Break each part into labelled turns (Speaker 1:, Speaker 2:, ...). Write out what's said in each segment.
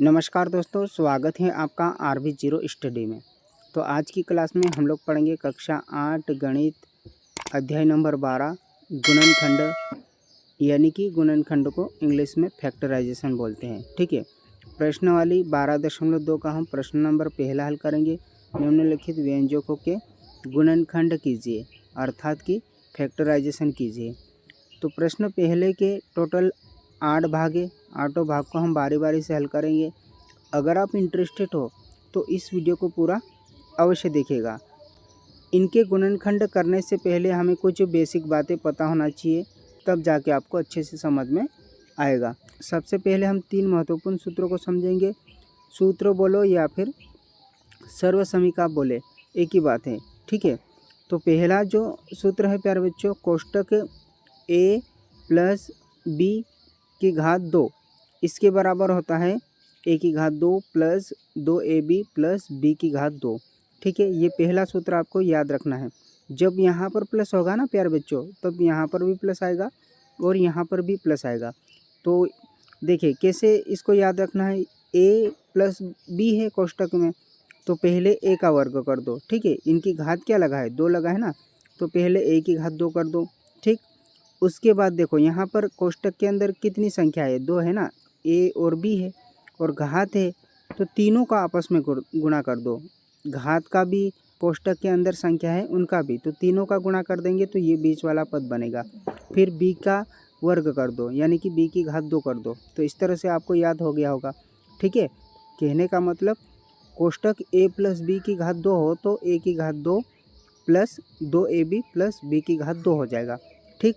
Speaker 1: नमस्कार दोस्तों, स्वागत है आपका आरबी जीरो स्टडी में। तो आज की क्लास में हम लोग पढ़ेंगे कक्षा 8 गणित अध्याय नंबर 12 गुणनखंड, यानी कि गुणनखंड को इंग्लिश में फैक्टराइजेशन बोलते हैं। ठीक है, प्रश्नावली 12.2 का हम प्रश्न नंबर पहला हल करेंगे। निम्नलिखित व्यंजकों के गुणनखंड कीजिए, अर्थात कि फैक्टराइजेशन कीजिए। तो प्रश्न पहले के टोटल 8 भाग है। 8 भाग को हम बारी बारी से हल करेंगे। अगर आप इंटरेस्टेड हो तो इस वीडियो को पूरा अवश्य देखिएगा। इनके गुणनखंड करने से पहले हमें कुछ बेसिक बातें पता होना चाहिए, तब जाके आपको अच्छे से समझ में आएगा। सबसे पहले हम 3 महत्वपूर्ण सूत्रों को समझेंगे। सूत्र बोलो या फिर सर्वसमीका बोले, एक ही बात है। ठीक है, तो पहला जो सूत्र है प्यारे बच्चों, कोष्टक a प्लस b की घात 2 इसके बराबर होता है a की घात 2 प्लस 2ab प्लस b की घात 2। ठीक है, ये पहला सूत्र आपको याद रखना है। जब यहाँ पर प्लस होगा ना प्यारे बच्चों, तब यहाँ पर भी प्लस आएगा और यहाँ पर भी प्लस आएगा। तो देखिए कैसे इसको याद रखना है। a प्लस b है कोष्टक में, तो पहले a का वर्ग कर दो। ठीक है, इनकी घात क्या लगा है, 2 लगा है ना, तो पहले a की घात 2 कर दो। ठीक, उसके बाद देखो यहाँ पर कोष्टक के अंदर कितनी संख्या है, 2 है ना, a और b है और घात है, तो तीनों का आपस में गुणा कर दो। घात का भी कोष्टक के अंदर संख्या है, उनका भी, तो तीनों का गुणा कर देंगे तो ये बीच वाला पद बनेगा। फिर b का वर्ग कर दो, यानी कि b की घात 2 कर दो। तो इस तरह से आपको याद हो गया होगा। ठीक है, कहने का मतलब कोष्टक a प्लस b की घात 2 हो तो a की घात 2 प्लस 2ab प्लस b की घात 2 हो जाएगा। ठीक,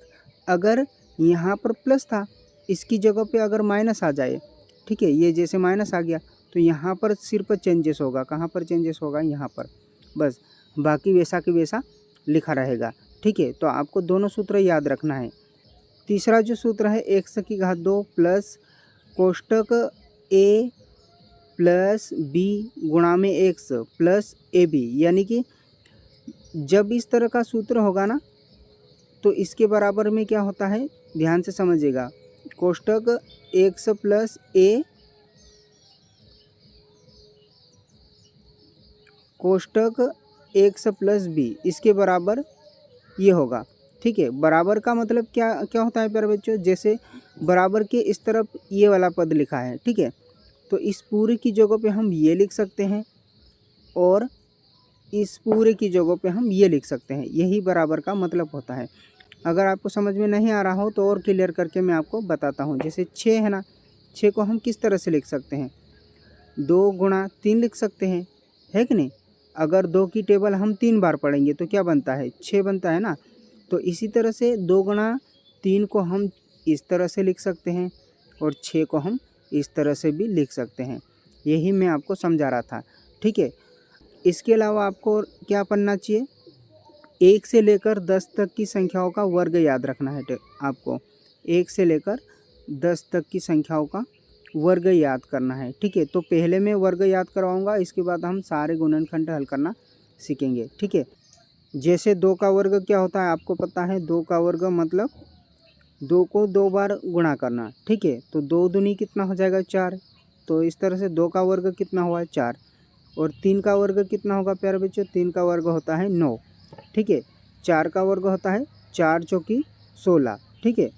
Speaker 1: अगर यहाँ पर प्लस था, इसकी जगह पे अगर माइनस आ जाए, ठीक है, ये जैसे माइनस आ गया तो यहाँ पर सिर्फ चेंजेस होगा। कहाँ पर चेंजेस होगा, यहाँ पर, बस, बाकी वैसा की वैसा लिखा रहेगा। ठीक है, तो आपको दोनों सूत्र याद रखना है। तीसरा जो सूत्र है x की घात 2 प्लस कोष्टक a प्लस b गुणा में x प्लस ab, यानी कि जब इस तरह का सूत्र होगा ना तो इसके बराबर में क्या होता है, ध्यान से समझिएगा। कोष्टक x plus a, कोष्टक x plus b, इसके बराबर ये होगा। ठीक है, बराबर का मतलब क्या क्या होता है प्यारे बच्चों, जैसे बराबर के इस तरफ ये वाला पद लिखा है। ठीक है, तो इस पूरे की जगह पे हम ये लिख सकते हैं और इस पूरे की जगह पे हम ये लिख सकते हैं। यही बराबर का मतलब होता है। अगर आपको समझ में नहीं आ रहा हो तो और क्लियर करके मैं आपको बताता हूँ। जैसे 6 है ना, 6 को हम किस तरह से लिख सकते हैं, 2 गुणा 3 लिख सकते हैं, है कि नहीं। अगर 2 की टेबल हम 3 बार पढ़ेंगे तो क्या बनता है, 6 बनता है ना। तो इसी तरह से 2 गुणा 3 को हम इस तरह से लिख सकते हैं और 6 को हम इस तरह से भी लिख सकते हैं। यही मैं आपको समझा रहा था। ठीक है, इसके अलावा आपको क्या पढ़ना चाहिए, 1 से लेकर 10 तक की संख्याओं का वर्ग याद रखना है। आपको 1 से लेकर 10 तक की संख्याओं का वर्ग याद करना है। ठीक है, तो पहले मैं वर्ग याद करवाऊंगा, इसके बाद हम सारे गुणनखंड हल करना सीखेंगे। ठीक है, जैसे 2 का वर्ग क्या होता है आपको पता है, 2 का वर्ग मतलब 2 को 2 बार गुणा करना। ठीक है, तो 2 दूनी कितना हो जाएगा, 4। तो इस तरह से 2 का वर्ग कितना हुआ है, 4। और 3 का वर्ग कितना होगा प्यारे बच्चों, 3 का वर्ग होता है 9। ठीक है, 4 का वर्ग होता है 4 चौकी 16। ठीक है,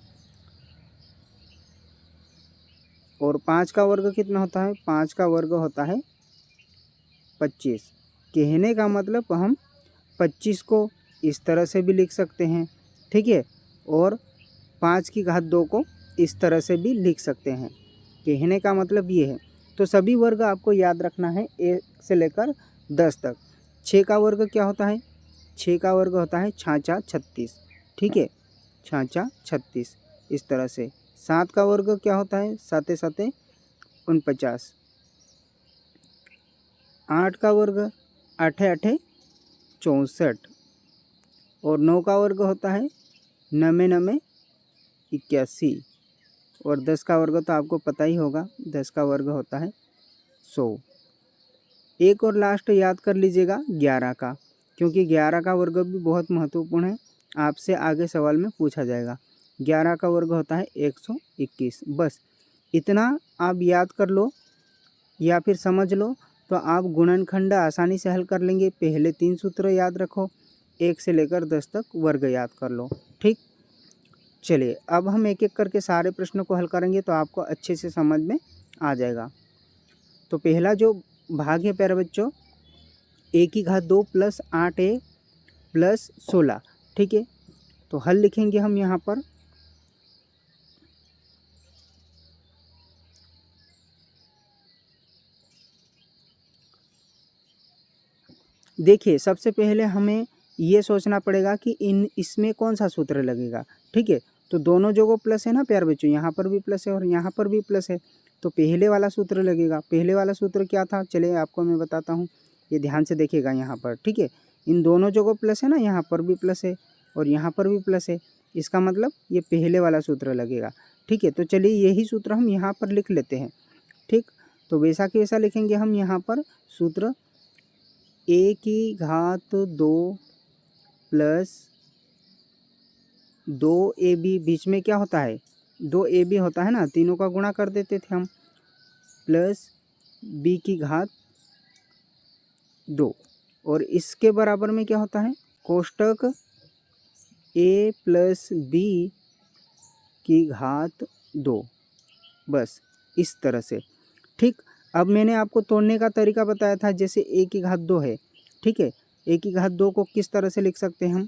Speaker 1: और 5 का वर्ग कितना होता है, 5 का वर्ग होता है 25। कहने का मतलब हम 25 को इस तरह से भी लिख सकते हैं। ठीक है, और 5 की घात 2 को इस तरह से भी लिख सकते हैं। कहने का मतलब ये है। तो सभी वर्ग आपको याद रखना है 1 से लेकर 10 तक। 6 का वर्ग क्या होता है, 6 का वर्ग होता है 6 36। ठीक है, 6 36 इस तरह से। 7 का वर्ग क्या होता है, 7 7 49। 8 का वर्ग 8 8 64। और 9 का वर्ग होता है 9 9 81। और 10 का वर्ग तो आपको पता ही होगा, 10 का वर्ग होता है 100। एक और लास्ट याद कर लीजिएगा 11 का, क्योंकि 11 का वर्ग भी बहुत महत्वपूर्ण है, आपसे आगे सवाल में पूछा जाएगा। 11 का वर्ग होता है 121। बस इतना आप याद कर लो या फिर समझ लो तो आप गुणनखंड आसानी से हल कर लेंगे। पहले 3 सूत्र याद रखो, 1 से लेकर 10 तक वर्ग याद कर लो। ठीक, चलिए अब हम एक एक करके सारे प्रश्नों को हल करेंगे तो आपको अच्छे से समझ में आ जाएगा। तो पहला जो भाग है प्यारे बच्चों, a की घात 2 प्लस 8a प्लस 16। ठीक है, तो हल लिखेंगे हम यहाँ पर। देखिए सबसे पहले हमें ये सोचना पड़ेगा कि इसमें कौन सा सूत्र लगेगा। ठीक है, तो दोनों जगह प्लस है ना प्यारे बच्चों, यहाँ पर भी प्लस है और यहाँ पर भी प्लस है, तो पहले वाला सूत्र लगेगा। पहले वाला सूत्र क्या था, चलिए आपको मैं बताता हूँ, ये ध्यान से देखिएगा यहाँ पर। ठीक है, इन दोनों जगह प्लस है ना, यहाँ पर भी प्लस है और यहाँ पर भी प्लस है, इसका मतलब ये पहले वाला सूत्र लगेगा। ठीक है, तो चलिए यही सूत्र हम यहाँ पर लिख लेते हैं। ठीक, तो वैसा कि वैसा लिखेंगे हम यहाँ पर सूत्र, a की घात 2 प्लस 2ab, बीच में क्या होता है 2ab होता है ना, तीनों का गुणा कर देते थे हम, प्लस b की घात 2, और इसके बराबर में क्या होता है कोष्टक a प्लस b की घात 2, बस इस तरह से। ठीक, अब मैंने आपको तोड़ने का तरीका बताया था, जैसे a की घात 2 है। ठीक है, a की घात 2 को किस तरह से लिख सकते हैं हम,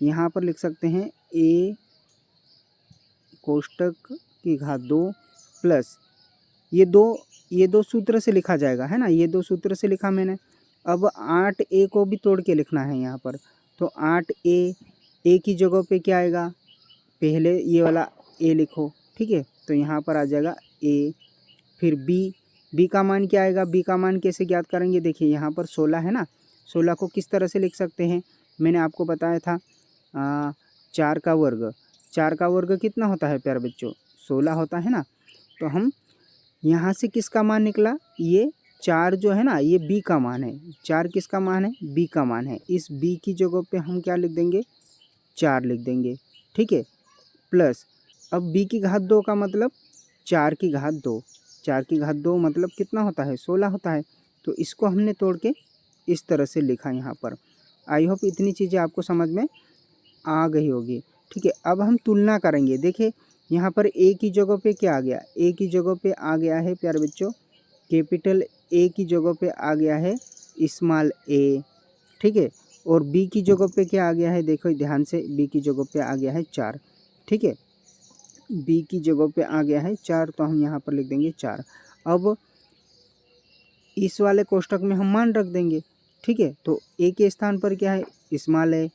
Speaker 1: यहाँ पर लिख सकते हैं a कोष्टक की घात 2 प्लस ये दो सूत्र से लिखा जाएगा, है ना, ये 2 सूत्र से लिखा मैंने। अब 8a को भी तोड़ के लिखना है यहाँ पर, तो 8a की जगह पे क्या आएगा, पहले ये वाला a लिखो। ठीक है, तो यहाँ पर आ जाएगा a, फिर b का मान क्या आएगा, b का मान कैसे ज्ञात करेंगे, देखिए यहाँ पर 16 है ना, 16 को किस तरह से लिख सकते हैं, मैंने आपको बताया था 4 का वर्ग। 4 का वर्ग कितना होता है प्यारे बच्चों, 16 होता है ना। तो हम यहाँ से किसका मान निकला, ये 4 जो है ना, ये b का मान है। 4 किसका मान है, b का मान है। इस b की जगह पे हम क्या लिख देंगे, 4 लिख देंगे। ठीक है, प्लस अब b की घात 2 का मतलब 4 की घात 2, 4 की घात 2 मतलब कितना होता है 16 होता है। तो इसको हमने तोड़ के इस तरह से लिखा यहाँ पर। आई होप इतनी चीज़ें आपको समझ में आ गई होगी। ठीक है, अब हम तुलना करेंगे। देखिए यहाँ पर a की जगह पे क्या आ गया, a की जगह पे आ गया है प्यारे बच्चों कैपिटल A की जगह पे आ गया है स्मॉल a। ठीक है, और b की जगह पे क्या आ गया है, देखो ध्यान से, b की जगह पे आ गया है 4। ठीक है, b की जगह पे आ गया है 4, तो हम यहाँ पर लिख देंगे 4। अब इस वाले कोष्टक में हम मान रख देंगे। ठीक है, तो a के स्थान पर क्या है स्मॉल है,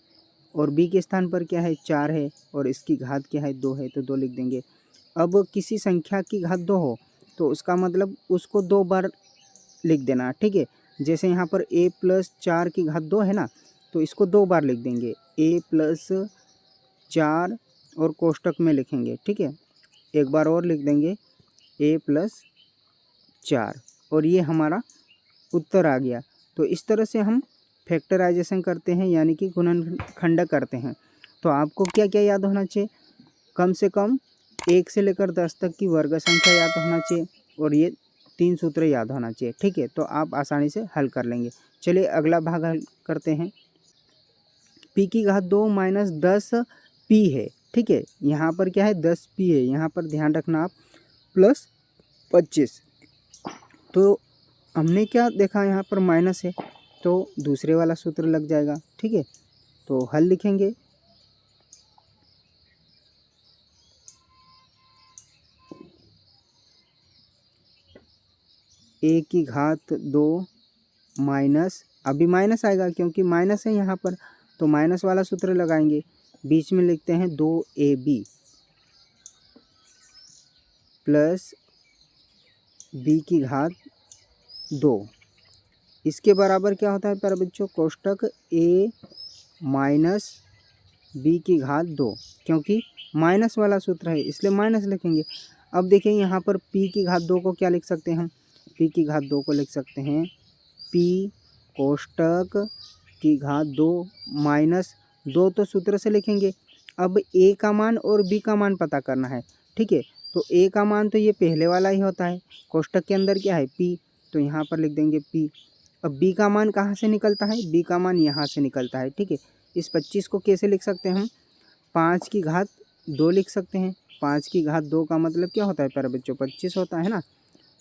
Speaker 1: और b के स्थान पर क्या है 4 है, और इसकी घात क्या है 2 है, तो 2 लिख देंगे। अब किसी संख्या की घात 2 हो तो उसका मतलब उसको 2 बार लिख देना। ठीक है, जैसे यहाँ पर a प्लस 4 की घात 2 है ना, तो इसको 2 बार लिख देंगे, a प्लस 4 और कोष्टक में लिखेंगे। ठीक है, एक बार और लिख देंगे a प्लस 4, और ये हमारा उत्तर आ गया। तो इस तरह से हम फैक्टराइजेशन करते हैं, यानी कि गुणनखंड करते हैं। तो आपको क्या क्या याद होना चाहिए, कम से कम 1 से लेकर 10 तक की वर्ग संख्या याद होना चाहिए, और ये 3 सूत्र याद होना चाहिए। ठीक है, तो आप आसानी से हल कर लेंगे। चलिए अगला भाग हल करते हैं। p की घात 2 माइनस 10p है। ठीक है, यहाँ पर क्या है 10p है, यहाँ पर ध्यान रखना आप, प्लस 25। तो हमने क्या देखा, यहाँ पर माइनस है, तो दूसरे वाला सूत्र लग जाएगा। ठीक है, तो हल लिखेंगे। a की घात 2 माइनस, अभी माइनस आएगा क्योंकि माइनस है यहाँ पर, तो माइनस वाला सूत्र लगाएंगे। बीच में लिखते हैं 2ab प्लस b की घात 2, इसके बराबर क्या होता है प्यारे बच्चों, कोष्टक a माइनस b की घात 2, क्योंकि माइनस वाला सूत्र है इसलिए माइनस लिखेंगे। अब देखिए यहाँ पर p की घात 2 को क्या लिख सकते हैं हम, p की घात 2 को लिख सकते हैं p कोष्टक की घात 2 माइनस 2, तो सूत्र से लिखेंगे। अब a का मान और b का मान पता करना है। ठीक है, तो a का मान तो ये पहले वाला ही होता है, कोष्टक के अंदर क्या है p, तो यहाँ पर लिख देंगे p। अब b का मान कहाँ से निकलता है, b का मान यहाँ से निकलता है, ठीक है। इस 25 को कैसे लिख सकते हैं हम, 5 की घात 2 लिख सकते हैं। 5 की घात 2 का मतलब क्या होता है प्यारे बच्चों, 25 होता है ना।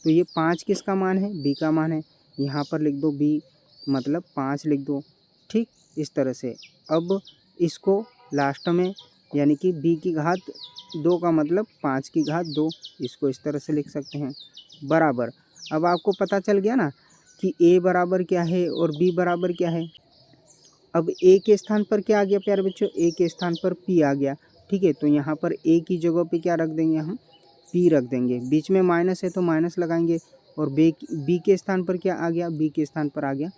Speaker 1: तो ये 5 किसका मान है, b का मान है। यहाँ पर लिख दो b मतलब 5 लिख दो, ठीक। इस तरह से अब इसको लास्ट में यानी कि b की घात 2 का मतलब 5 की घात 2, इसको इस तरह से लिख सकते हैं, बराबर। अब आपको पता चल गया ना कि a बराबर क्या है और b बराबर क्या है। अब a के स्थान पर क्या आ गया प्यारे बच्चों, a के स्थान पर p आ गया, ठीक है। तो यहाँ पर a की जगह पे क्या रख देंगे हम, p रख देंगे। बीच में माइनस है तो माइनस लगाएंगे। और b के स्थान पर क्या आ गया, b के स्थान पर आ गया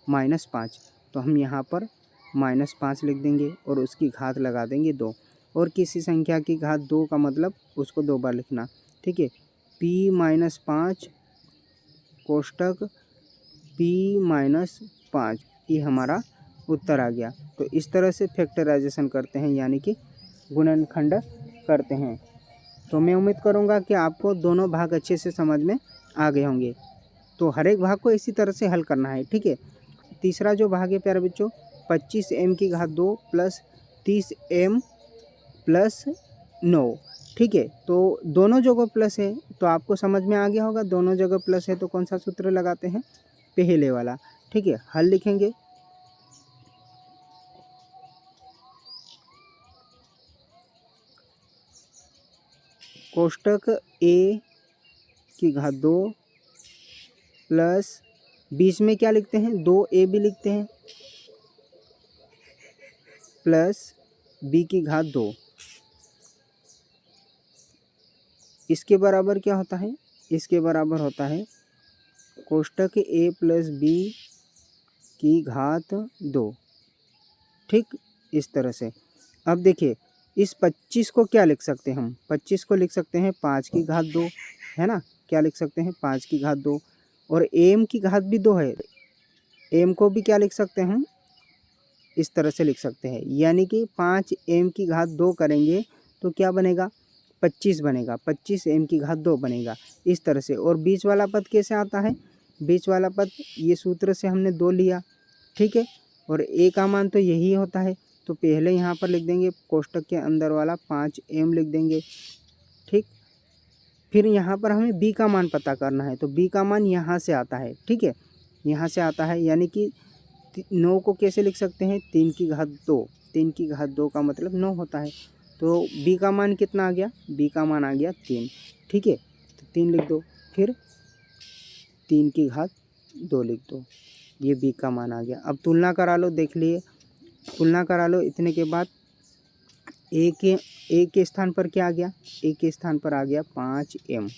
Speaker 1: -5। तो हम यहाँ पर -5 लिख देंगे और उसकी घात लगा देंगे 2। और किसी संख्या की घात 2 का मतलब उसको 2 बार लिखना, ठीक है। p-5 कोष्टक p-5, ये हमारा उत्तर आ गया। तो इस तरह से फैक्टराइजेशन करते हैं यानी कि गुणनखंड करते हैं। तो मैं उम्मीद करूँगा कि आपको दोनों भाग अच्छे से समझ में आ गए होंगे। तो हर एक भाग को इसी तरह से हल करना है, ठीक है। तीसरा जो भाग है प्यारे बच्चों, 25m की घात 2 प्लस 30m प्लस 9, ठीक है। तो दोनों जगह प्लस है तो आपको समझ में आ गया होगा, दोनों जगह प्लस है तो कौन सा सूत्र लगाते हैं, पहले वाला, ठीक है। हल लिखेंगे, कोष्टक a की घात 2 प्लस बीच में क्या लिखते हैं, 2a भी लिखते हैं, प्लस b की घात 2, इसके बराबर क्या होता है, इसके बराबर होता है कोष्टक a प्लस b की घात 2, ठीक। इस तरह से अब देखिए इस 25 को क्या लिख सकते हैं हम, 25 को लिख सकते हैं 5 की घात 2, है ना। क्या लिख सकते हैं, 5 की घात 2। और m की घात भी 2 है, m को भी क्या लिख सकते हैं हम, इस तरह से लिख सकते हैं। यानी कि 5m की घात 2 करेंगे तो क्या बनेगा, 25 बनेगा, 25m की घात 2 बनेगा, इस तरह से। और बीच वाला पद कैसे आता है, बीच वाला पद ये सूत्र से हमने 2 लिया, ठीक है। और a का मान तो यही होता है, तो पहले यहाँ पर लिख देंगे कोष्टक के अंदर वाला 5m लिख देंगे, ठीक। फिर यहाँ पर हमें b का मान पता करना है, तो b का मान यहाँ से आता है, ठीक है, यहाँ से आता है। यानी कि 9 को कैसे लिख सकते हैं, 3 की घात 2, 3 की घात 2 का मतलब 9 होता है। तो b का मान कितना आ गया, b का मान आ गया 3, ठीक है। तो 3 लिख दो, फिर 3 की घात 2 लिख दो, ये b का मान आ गया। अब तुलना करा लो, देख लिए, तुलना करा लो। इतने के बाद a के स्थान पर क्या आ गया, a के स्थान पर आ गया 5m,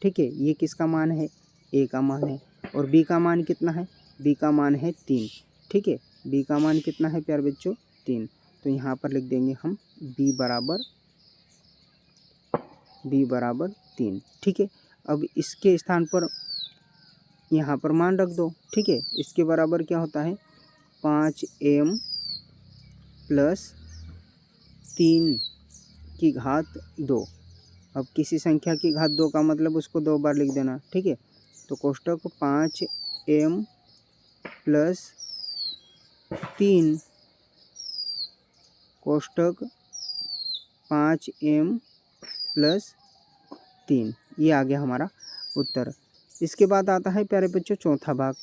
Speaker 1: ठीक है। ये किसका मान है, a का मान है। और b का मान कितना है, b का मान है 3, ठीक है। b का मान कितना है प्यारे बच्चों, 3। तो यहाँ पर लिख देंगे हम b बराबर 3, ठीक है। अब इसके स्थान पर यहाँ पर मान रख दो, ठीक है। इसके बराबर क्या होता है, 5m प्लस 3 की घात 2। अब किसी संख्या की घात 2 का मतलब उसको 2 बार लिख देना, ठीक है। तो कोष्टक 5m प्लस 3 कोष्टक 5m प्लस 3, ये आ गया हमारा उत्तर। इसके बाद आता है प्यारे बच्चों चौथा भाग।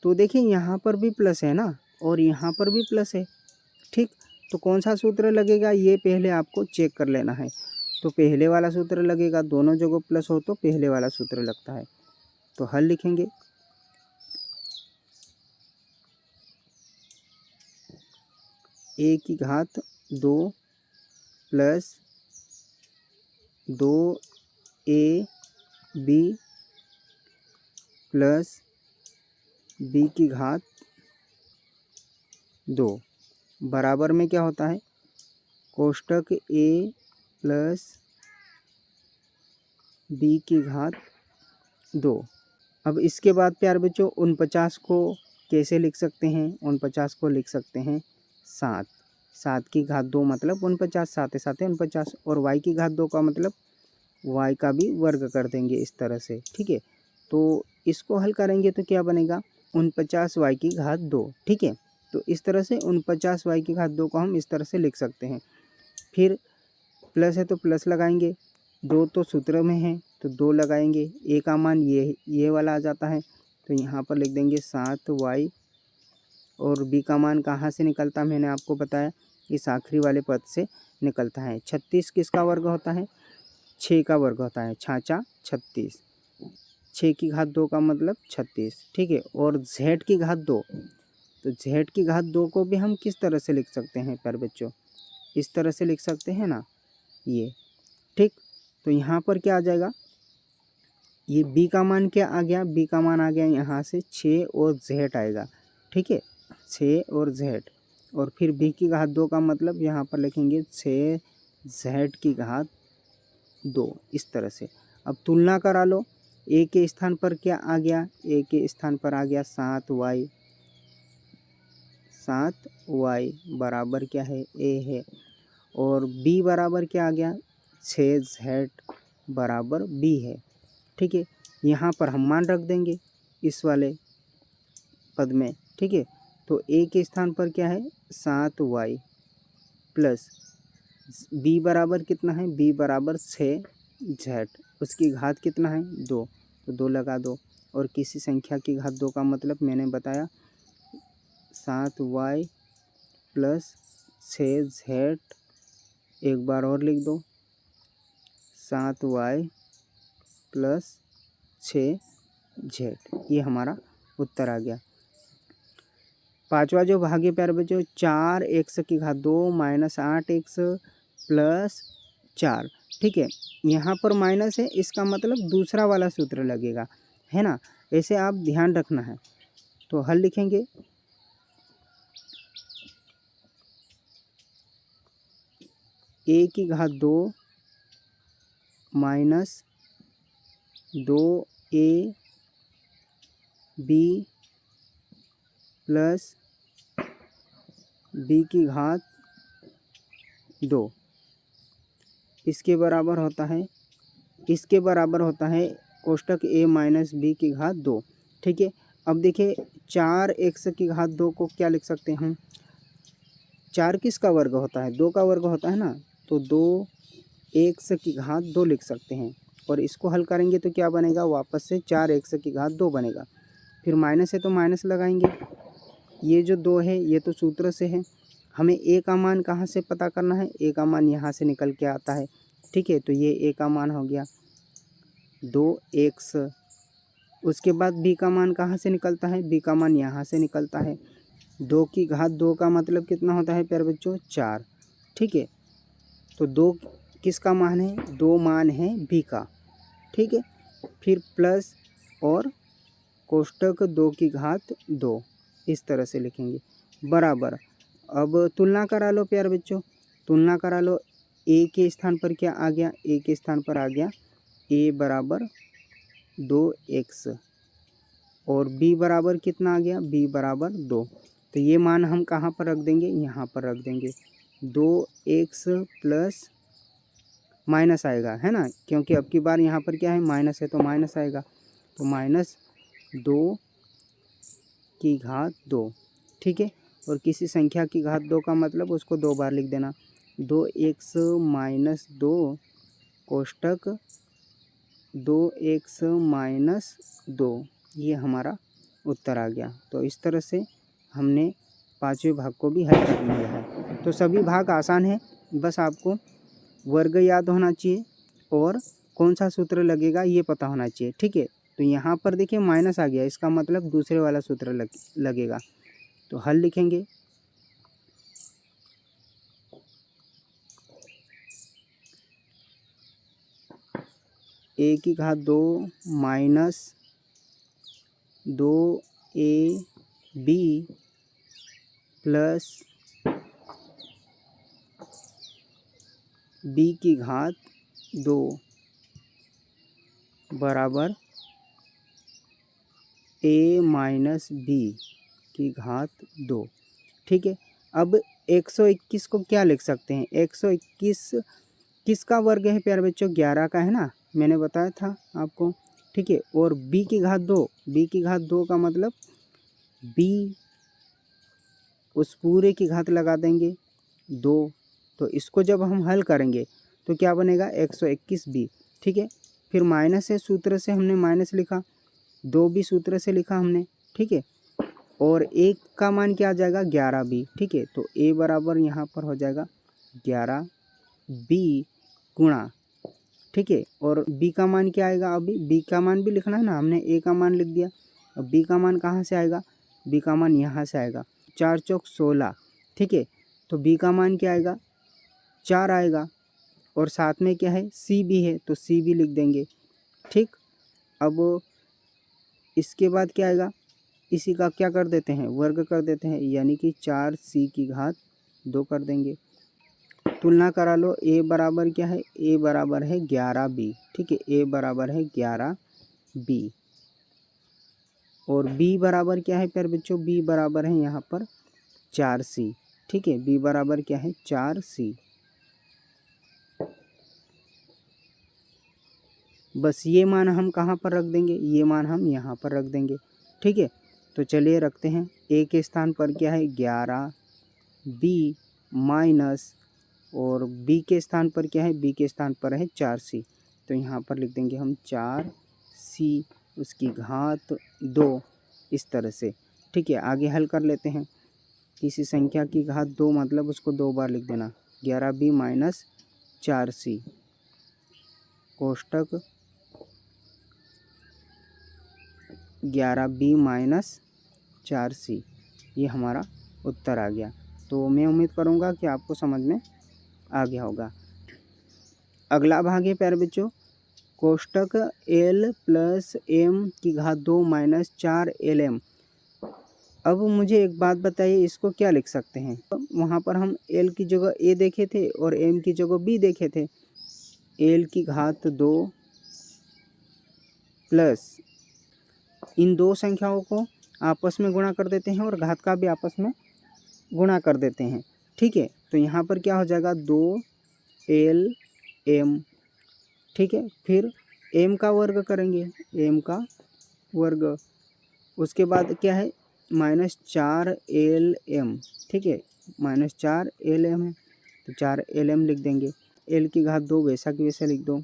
Speaker 1: तो देखिए यहाँ पर भी प्लस है ना और यहाँ पर भी प्लस है, ठीक। तो कौन सा सूत्र लगेगा ये पहले आपको चेक कर लेना है। तो पहले वाला सूत्र लगेगा, दोनों जगह प्लस हो तो पहले वाला सूत्र लगता है। तो हल लिखेंगे, a की घात 2 प्लस 2ab प्लस b की घात 2 बराबर में क्या होता है, कोष्टक a प्लस b की घात 2। अब इसके बाद प्यारे बच्चों 49 को कैसे लिख सकते हैं, 49 को लिख सकते हैं 7, 7 की घात 2 मतलब 49, साथ ही 49। और y की घात 2 का मतलब y का भी वर्ग कर देंगे इस तरह से, ठीक है। तो इसको हल करेंगे तो क्या बनेगा 49y की घात 2। ठीक है, तो इस तरह से 49y की घात 2 को हम इस तरह से लिख सकते हैं। फिर प्लस है तो प्लस लगाएंगे, 2 तो सूत्र में है तो 2 लगाएंगे, ए का मान ये वाला आ जाता है तो यहाँ पर लिख देंगे 7y, और बी का मान कहाँ से निकलता है मैंने आपको बताया, इस आखिरी वाले पद से निकलता है। 36 किसका वर्ग होता है, 6 का वर्ग होता है, 6 36, 6 की घात 2 का मतलब 36। ठीक है, और z की घात 2, तो z की घात 2 को भी हम किस तरह से लिख सकते हैं प्यारे बच्चों, इस तरह से लिख सकते हैं ना, ये। ठीक, तो यहाँ पर क्या आ जाएगा, ये b का मान क्या आ गया, b का मान आ गया यहाँ से 6 और z आएगा। ठीक है, 6 और z, और फिर b की घात 2 का मतलब यहाँ पर लिखेंगे 6z की घात 2, इस तरह से। अब तुलना करा लो, a के स्थान पर क्या आ गया, a के स्थान पर आ गया 7y, 7y बराबर क्या है, a है, और b बराबर क्या आ गया 6z बराबर b है। ठीक है, यहाँ पर हम मान रख देंगे इस वाले पद में। ठीक है, तो a के स्थान पर क्या है 7y प्लस b बराबर कितना है, b बराबर 6z, उसकी घात कितना है 2, तो 2 लगा दो, और किसी संख्या की घात 2 का मतलब मैंने बताया 7y प्लस 6z, एक बार और लिख दो 7y प्लस 6z, ये हमारा उत्तर आ गया। पांचवा जो भाग है प्यारे बच्चों, 4x की घात 2 माइनस 8x प्लस 4। ठीक है, यहाँ पर माइनस है, इसका मतलब दूसरा वाला सूत्र लगेगा, है ना, ऐसे आप ध्यान रखना है। तो हल लिखेंगे, a की घात 2 माइनस 2ab प्लस b की घात 2, इसके बराबर होता है, इसके बराबर होता है कोष्टक a माइनस b की घात 2। ठीक है, अब देखिए 4x की घात 2 को क्या लिख सकते हैं हम, 4 किसका वर्ग होता है, 2 का वर्ग होता है ना, तो 2x की घात 2 लिख सकते हैं, और इसको हल करेंगे तो क्या बनेगा, वापस से 4x की घात 2 बनेगा। फिर माइनस है तो माइनस लगाएंगे, ये जो 2 है ये तो सूत्र से है, हमें a का मान कहाँ से पता करना है, a का मान यहाँ से निकल के आता है। ठीक है, तो ये a का मान हो गया 2x, उसके बाद b का मान कहाँ से निकलता है, b का मान यहाँ से निकलता है, 2 की घात 2 का मतलब कितना होता है प्यारे बच्चों 4। ठीक है, तो 2 किसका मान है, 2 मान है b का। ठीक है, फिर प्लस और कोष्टक 2 की घात 2, इस तरह से लिखेंगे, बराबर। अब तुलना करा लो प्यारे बच्चों, तुलना करा लो, a के स्थान पर क्या आ गया, a के स्थान पर आ गया a बराबर 2x, और b बराबर कितना आ गया, b बराबर 2, तो ये मान हम कहाँ पर रख देंगे, यहाँ पर रख देंगे, 2x प्लस माइनस आएगा, है ना, क्योंकि अब की बार यहाँ पर क्या है माइनस है तो माइनस आएगा, तो माइनस 2 की घात 2। ठीक है, और किसी संख्या की घात 2 का मतलब उसको 2 बार लिख देना, 2x माइनस 2 कोष्टक 2x माइनस 2, ये हमारा उत्तर आ गया। तो इस तरह से हमने पांचवें भाग को भी हल कर लिया है। तो सभी भाग आसान है, बस आपको वर्ग याद होना चाहिए और कौन सा सूत्र लगेगा ये पता होना चाहिए। ठीक है, तो यहाँ पर देखिए माइनस आ गया, इसका मतलब दूसरे वाला सूत्र लगेगा। तो हल लिखेंगे, a की घात 2 माइनस 2ab प्लस b की घात 2 बराबर a माइनस b की घात 2। ठीक है, अब 121 को क्या लिख सकते हैं, 121 किसका वर्ग है प्यारे बच्चों, 11 का, है ना, मैंने बताया था आपको। ठीक है। और b की घात 2, b की घात 2 का मतलब b उस पूरे की घात लगा देंगे 2। तो इसको जब हम हल करेंगे तो क्या बनेगा 121b, ठीक है। फिर माइनस है, सूत्र से हमने माइनस लिखा, 2 भी सूत्र से लिखा हमने, ठीक है। और एक का मान क्या आ जाएगा 11b, ठीक है। तो a बराबर यहाँ पर हो जाएगा 11b गुणा, ठीक है। और b का मान क्या आएगा, अभी b का मान भी लिखना है ना, हमने a का मान लिख दिया। अब b का मान कहाँ से आएगा, b का मान यहाँ से आएगा, 4 चौक 16, ठीक है। तो b का मान क्या आएगा 4 आएगा। और साथ में क्या है c भी है, तो c भी लिख देंगे, ठीक। अब इसके बाद क्या आएगा, इसी का क्या कर देते हैं वर्ग कर देते हैं, यानी कि 4c की घात 2 कर देंगे। तुलना करा लो, a बराबर क्या है, a बराबर है 11b, ठीक है। a बराबर है 11b। और b बराबर क्या है प्यारे बच्चों, b बराबर है यहाँ पर 4c, ठीक है। b बराबर क्या है 4c। बस ये मान हम कहाँ पर रख देंगे, ये मान हम यहाँ पर रख देंगे, ठीक है। तो चलिए रखते हैं, a के स्थान पर क्या है 11b माइनस, और b के स्थान पर क्या है, b के स्थान पर है 4c। तो यहाँ पर लिख देंगे हम 4c उसकी घात 2, इस तरह से, ठीक है। आगे हल कर लेते हैं, किसी संख्या की घात 2 मतलब उसको 2 बार लिख देना, 11b minus 4c कोष्टक 11b minus 4c, ये हमारा उत्तर आ गया। तो मैं उम्मीद करूँगा कि आपको समझ में आ गया होगा। अगला भाग है प्यारे बच्चों, कोष्टक l प्लस m की घात 2 माइनस 4lm। अब मुझे एक बात बताइए, इसको क्या लिख सकते हैं। वहाँ पर हम l की जगह a देखे थे और m की जगह b देखे थे। l की घात 2 प्लस इन दो संख्याओं को आपस में गुणा कर देते हैं और घात का भी आपस में गुणा कर देते हैं, ठीक है। तो यहाँ पर क्या हो जाएगा 2lm, ठीक है। फिर m का वर्ग करेंगे, m का वर्ग, उसके बाद क्या है माइनस 4lm, ठीक है। माइनस 4lm है तो 4lm लिख देंगे। l की घात 2 वैसा कि वैसा लिख दो।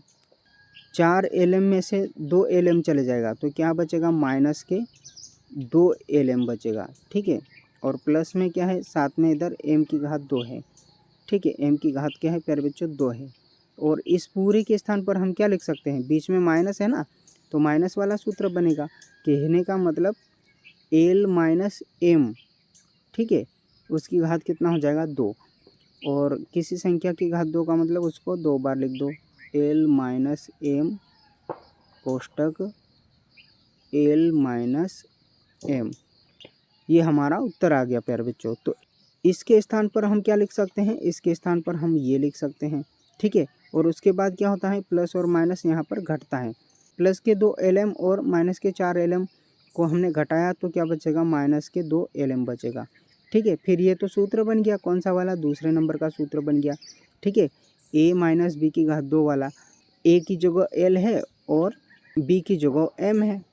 Speaker 1: 4lm में से 2lm चले जाएगा तो क्या बचेगा, माइनस के 2lm बचेगा, ठीक है। और प्लस में क्या है, साथ में इधर m की घात 2 है, ठीक है। m की घात क्या है प्यारे बच्चों 2 है। और इस पूरे के स्थान पर हम क्या लिख सकते हैं, बीच में माइनस है ना, तो माइनस वाला सूत्र बनेगा। कहने का मतलब l माइनस m, ठीक है, उसकी घात कितना हो जाएगा 2। और किसी संख्या की घात 2 का मतलब उसको 2 बार लिख दो, l minus m कोष्टक l minus m। ये हमारा उत्तर आ गया प्यारे बच्चों। तो इसके स्थान पर हम क्या लिख सकते हैं, इसके स्थान पर हम ये लिख सकते हैं, ठीक है। और उसके बाद क्या होता है, प्लस और माइनस यहाँ पर घटता है। प्लस के 2lm और माइनस के 4lm को हमने घटाया तो क्या बचेगा, माइनस के 2lm बचेगा, ठीक है। फिर ये तो सूत्र बन गया, कौन सा वाला, दूसरे नंबर का सूत्र बन गया, ठीक है। a माइनस b की घात 2 वाला, a की जगह l है और b की जगह m है,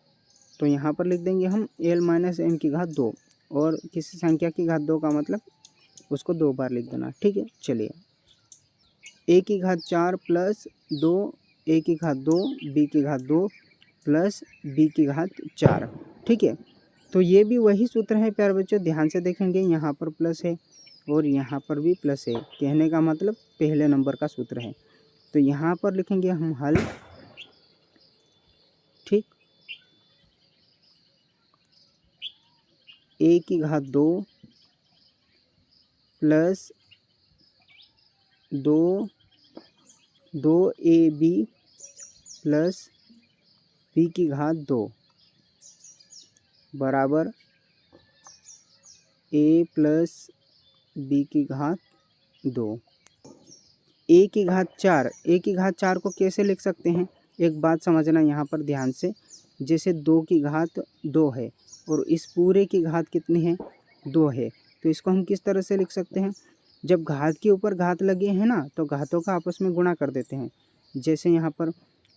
Speaker 1: तो यहाँ पर लिख देंगे हम l माइनस m की घात 2। और किसी संख्या की घात 2 का मतलब उसको 2 बार लिख देना, ठीक है। चलिए a की घात 4 प्लस 2 a की घात 2 b की घात 2 प्लस b की घात 4, ठीक है। तो ये भी वही सूत्र है प्यारे बच्चों, ध्यान से देखेंगे, यहाँ पर प्लस है और यहाँ पर भी प्लस है, कहने का मतलब पहले नंबर का सूत्र है। तो यहाँ पर लिखेंगे हम हल, ठीक। a की घात 2 प्लस 2ab प्लस b की घात 2 बराबर a प्लस b की घात 2। a की घात 4, a की घात 4 को कैसे लिख सकते हैं, एक बात समझना यहाँ पर ध्यान से। जैसे 2 की घात 2 है और इस पूरे की घात कितनी है 2 है, तो इसको हम किस तरह से लिख सकते हैं, जब घात के ऊपर घात लगे हैं ना तो घातों का आपस में गुणा कर देते हैं। जैसे यहाँ पर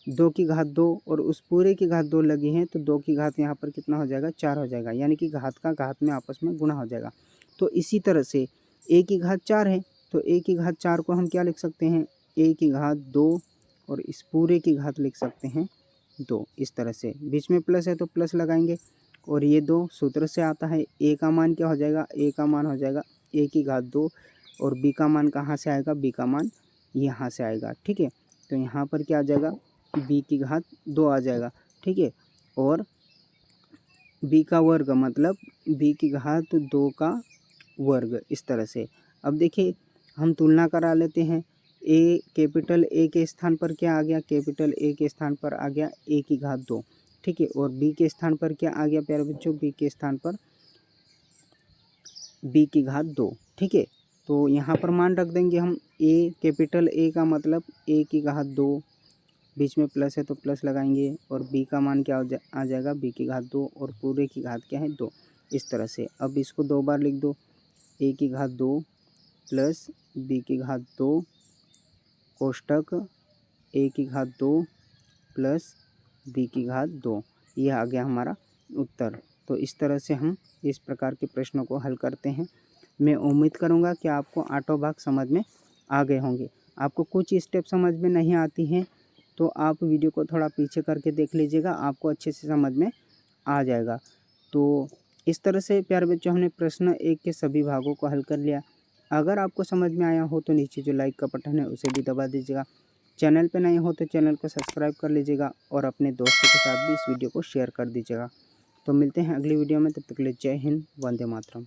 Speaker 1: 2 की घात 2 और उस पूरे की घात 2 लगी है तो 2 की घात यहाँ पर कितना हो जाएगा, 4 हो जाएगा, यानी कि घात का घात में आपस में गुणा हो जाएगा। तो इसी तरह से a की घात 4 है तो a की घात 4 को हम क्या लिख सकते हैं, a की घात 2 और इस पूरे की घात लिख सकते हैं 2। इस तरह से बीच में प्लस है तो प्लस लगाएंगे और ये 2 सूत्र से आता है। a का मान क्या हो जाएगा, a का मान हो जाएगा a की घात 2 और b का मान कहाँ से आएगा, b का मान यहाँ से आएगा। ठीक है, तो यहाँ पर क्या आ जाएगा, b की घात 2 आ जाएगा। ठीक है, और b का वर्ग मतलब b की घात 2 का वर्ग, इस तरह से। अब देखिए हम तुलना करा लेते हैं। कैपिटल A के स्थान पर क्या आ गया, कैपिटल A के स्थान पर आ गया a की घात 2। ठीक है, और b के स्थान पर क्या आ गया प्यारे बच्चों, b के स्थान पर b की घात 2। ठीक है, तो यहाँ पर मान रख देंगे हम कैपिटल A का मतलब a की घात 2, बीच में प्लस है तो प्लस लगाएंगे और b का मान क्या आ जाएगा, b की घात 2 और पूरे की घात क्या है 2। इस तरह से अब इसको 2 बार लिख दो, a की घात 2 प्लस b की घात 2 कोष्टक a की घात 2 प्लस b की घात 2। यह आ गया हमारा उत्तर। तो इस तरह से हम इस प्रकार के प्रश्नों को हल करते हैं। मैं उम्मीद करूंगा कि आपको आठों भाग समझ में आ गए होंगे। आपको कुछ स्टेप समझ में नहीं आती हैं तो आप वीडियो को थोड़ा पीछे करके देख लीजिएगा, आपको अच्छे से समझ में आ जाएगा। तो इस तरह से प्यारे बच्चों हमने प्रश्न 1 के सभी भागों को हल कर लिया। अगर आपको समझ में आया हो तो नीचे जो लाइक का बटन है उसे भी दबा दीजिएगा। चैनल पे नए हो तो चैनल को सब्सक्राइब कर लीजिएगा और अपने दोस्तों के साथ भी इस वीडियो को शेयर कर दीजिएगा। तो मिलते हैं अगली वीडियो में, तब तक के लिए जय हिंद, वंदे मातरम।